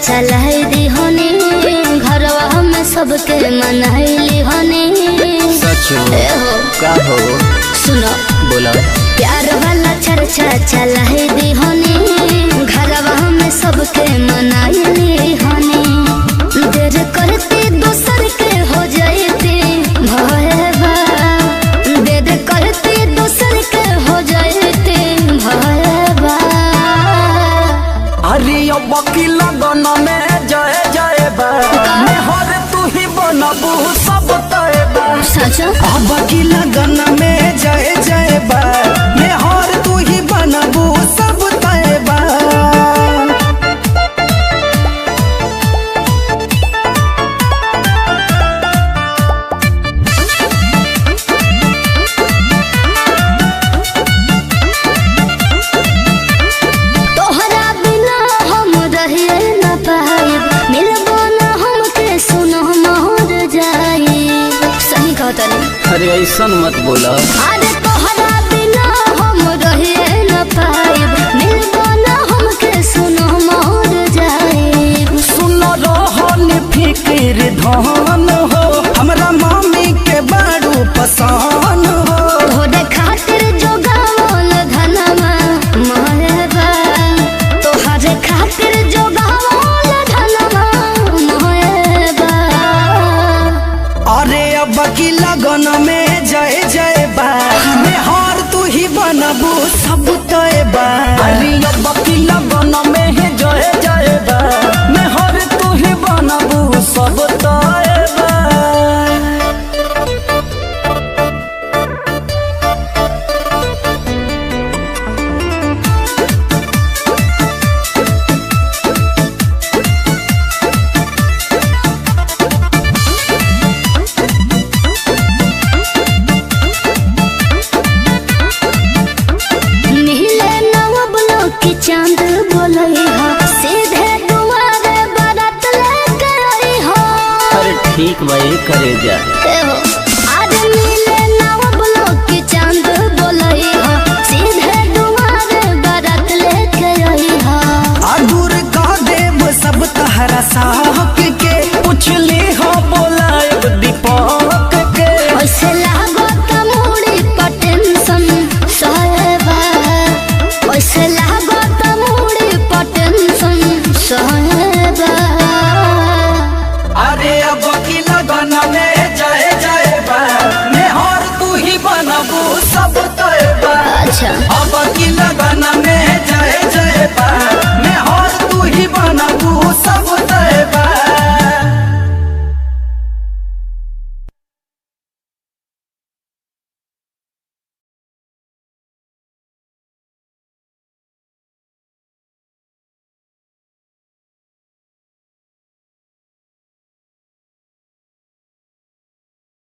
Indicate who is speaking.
Speaker 1: चलाई दी होनी घरवा में सबके मनाइली होनी।
Speaker 2: सच हो का हो
Speaker 1: सुनो
Speaker 2: बोला
Speaker 1: प्यार वाला चर्चा चलाई दी होनी घरवा में सबके मनाइली होनी। देर करती दोसर के हो जाती भयबा, देर करती दोसर के हो जाती भयबा।
Speaker 2: अरे बकी लगन में जय जय बा हर तू ही बनबू सब तय बा।
Speaker 1: सच
Speaker 2: बकी लगन में जय जय बा हर तू ही बनबू सब तय बा। अरे ऐसा मत बोला।
Speaker 1: अरे तोहरा बिना हम रहिए न पाइब, मिलबो न हमके सुनो मोर जाइब।
Speaker 2: सुन रहन फिक्र धन हो हमरा मम्मी के बड़ू पसंद हो।
Speaker 1: तोहरे खातिर जो गावल धनमा मोहबा, तोहरे खातिर जो गावल धनमा मोहबा।
Speaker 2: अरे अब की लगन में जय जय बा हर तू ही बनबू सब तय बा। अरे अब की लगन में जय जय बा हर तू ही बनबू सब तय बा।
Speaker 1: चांद बोलई हो सीधे दुआरे बारात लेके आई हो।
Speaker 2: अरे ठीक भाई करे जा
Speaker 1: हो आज मिले नवबलो की चांद बोलई हो सीधे दुआरे बारात लेके आई हो।
Speaker 2: दूर का देव सब तहरा साहक के पूछली हो बोलायब दीपक के।
Speaker 1: ऐसे लागो तमुड़ी पर टेंशन सहबा, ऐसे लागो तमुड़ी पर टेंशन सहबा।